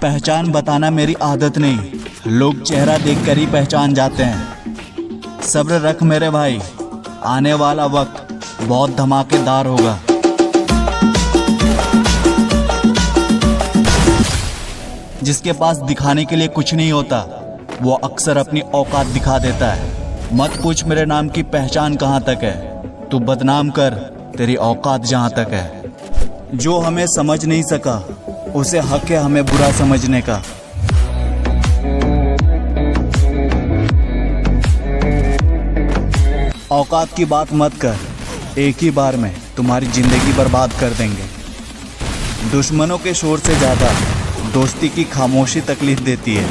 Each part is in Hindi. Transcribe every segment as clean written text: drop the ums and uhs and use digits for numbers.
पहचान बताना मेरी आदत नहीं, लोग चेहरा देखकर ही पहचान जाते हैं। सब्र रख मेरे भाई, आने वाला वक्त बहुत धमाकेदार होगा। जिसके पास दिखाने के लिए कुछ नहीं होता, वो अक्सर अपनी औकात दिखा देता है। मत पूछ मेरे नाम की पहचान कहाँ तक है, तू बदनाम कर तेरी औकात जहाँ तक है। जो हमें समझ नहीं सका, उसे हक है हमें बुरा समझने का। औकात की बात मत कर, एक ही बार में तुम्हारी जिंदगी बर्बाद कर देंगे। दुश्मनों के शोर से ज्यादा दोस्ती की खामोशी तकलीफ देती है।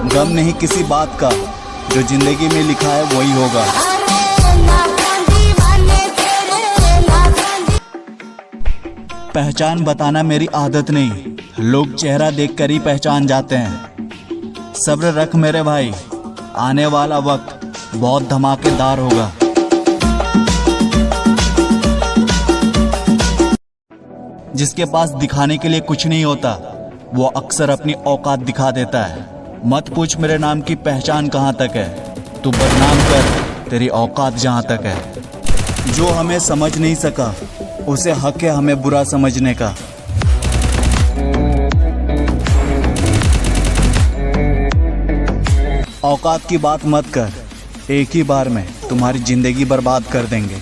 गम नहीं किसी बात का, जो जिंदगी में लिखा है वही होगा। पहचान बताना मेरी आदत नहीं, लोग चेहरा देखकर ही पहचान जाते हैं। सब्र रख मेरे भाई, आने वाला वक्त बहुत धमाकेदार होगा। जिसके पास दिखाने के लिए कुछ नहीं होता, वो अक्सर अपनी औकात दिखा देता है। मत पूछ मेरे नाम की पहचान कहाँ तक है, तू बदनाम कर तेरी औकात जहाँ तक है। जो हमें समझ नहीं सका, उसे हक है हमें बुरा समझने का। औकात की बात मत कर, एक ही बार में तुम्हारी जिंदगी बर्बाद कर देंगे।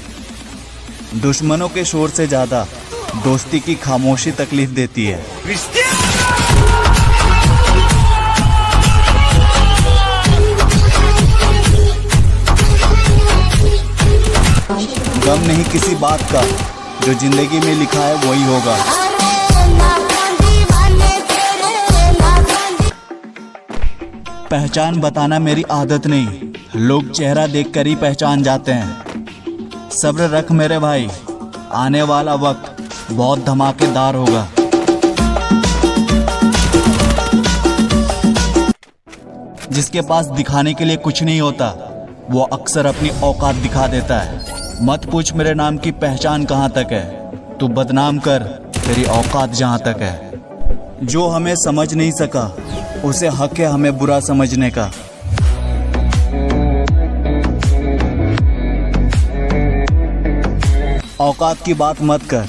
दुश्मनों के शोर से ज्यादा दोस्ती की खामोशी तकलीफ देती है। गम नहीं किसी बात का, जो जिंदगी में लिखा है वही होगा। पहचान बताना मेरी आदत नहीं, लोग चेहरा देखकर ही पहचान जाते हैं। सब्र रख मेरे भाई, आने वाला वक्त बहुत धमाकेदार होगा। जिसके पास दिखाने के लिए कुछ नहीं होता, वो अक्सर अपनी औकात दिखा देता है। मत पूछ मेरे नाम की पहचान कहाँ तक है, तू बदनाम कर तेरी औकात जहाँ तक है। जो हमें समझ नहीं सका, उसे हक है हमें बुरा समझने का। औकात की बात मत कर,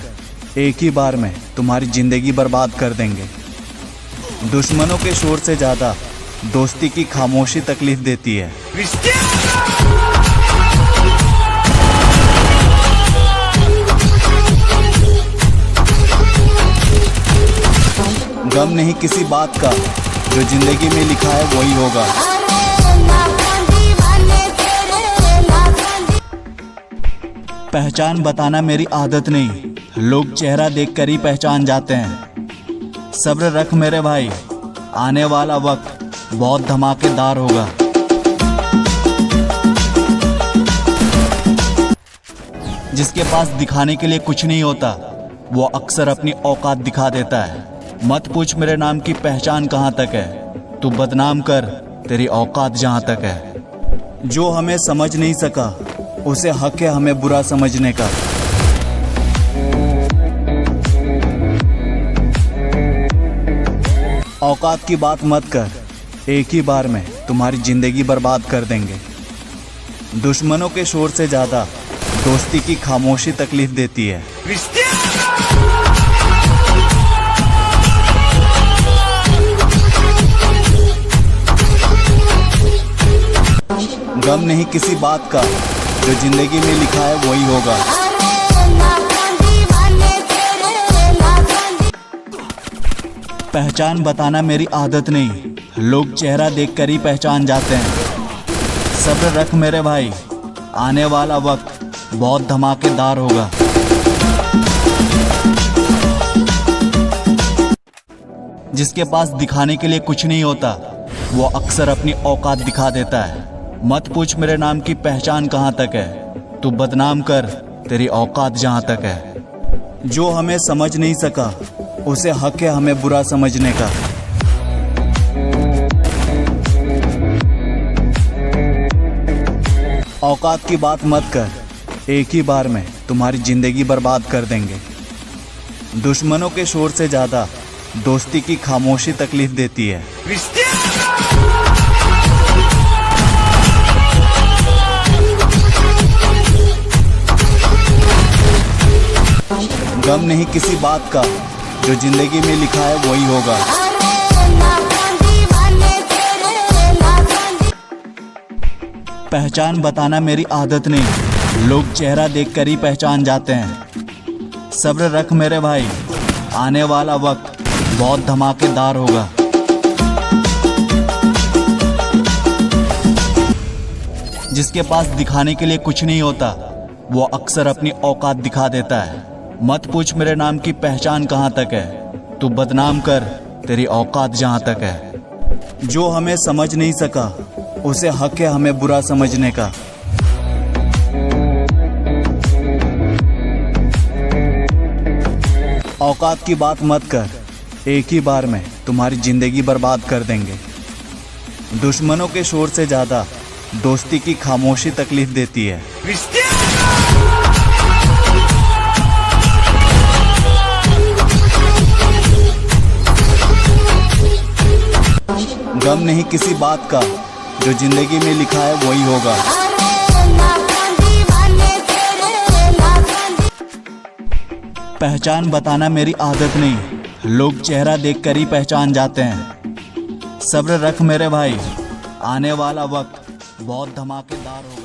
एक ही बार में तुम्हारी जिंदगी बर्बाद कर देंगे। दुश्मनों के शोर से ज्यादा दोस्ती की खामोशी तकलीफ देती है। गम नहीं किसी बात का, जो जिंदगी में लिखा है वही होगा। पहचान बताना मेरी आदत नहीं, लोग चेहरा देखकर ही पहचान जाते हैं। सब्र रख मेरे भाई, आने वाला वक्त बहुत धमाकेदार होगा। जिसके पास दिखाने के लिए कुछ नहीं होता, वो अक्सर अपनी औकात दिखा देता है। मत पूछ मेरे नाम की पहचान कहाँ तक है, तू बदनाम कर तेरी औकात जहाँ तक है। जो हमें समझ नहीं सका, उसे हक है हमें बुरा समझने का। औकात की बात मत कर, एक ही बार में तुम्हारी जिंदगी बर्बाद कर देंगे। दुश्मनों के शोर से ज्यादा दोस्ती की खामोशी तकलीफ देती है। गम नहीं किसी बात का, जो जिंदगी में लिखा है वही होगा। पहचान बताना मेरी आदत नहीं, लोग चेहरा देखकर ही पहचान जाते हैं। सब्र रख मेरे भाई, आने वाला वक्त बहुत धमाकेदार होगा। जिसके पास दिखाने के लिए कुछ नहीं होता, वो अक्सर अपनी औकात दिखा देता है। मत पूछ मेरे नाम की पहचान कहाँ तक है, तू बदनाम कर तेरी औकात जहाँ तक है। जो हमें समझ नहीं सका, उसे हक है हमें बुरा समझने का। औकात की बात मत कर, एक ही बार में तुम्हारी जिंदगी बर्बाद कर देंगे। दुश्मनों के शोर से ज्यादा दोस्ती की खामोशी तकलीफ देती है। गम नहीं किसी बात का, जो जिंदगी में लिखा है वही होगा। पहचान बताना मेरी आदत नहीं, लोग चेहरा देखकर ही पहचान जाते हैं। सब्र रख मेरे भाई, आने वाला वक्त बहुत धमाकेदार होगा। जिसके पास दिखाने के लिए कुछ नहीं होता, वो अक्सर अपनी औकात दिखा देता है। मत पूछ मेरे नाम की पहचान कहाँ तक है, तू बदनाम कर, तेरी औकात जहाँ तक है। जो हमें समझ नहीं सका, उसे हक है हमें बुरा समझने का। औकात की बात मत कर, एक ही बार में तुम्हारी जिंदगी बर्बाद कर देंगे। दुश्मनों के शोर से ज्यादा दोस्ती की खामोशी तकलीफ देती है। गम नहीं किसी बात का, जो जिंदगी में लिखा है वही होगा। पहचान बताना मेरी आदत नहीं, लोग चेहरा देखकर ही पहचान जाते हैं। सब्र रख मेरे भाई, आने वाला वक्त बहुत धमाकेदार होगा।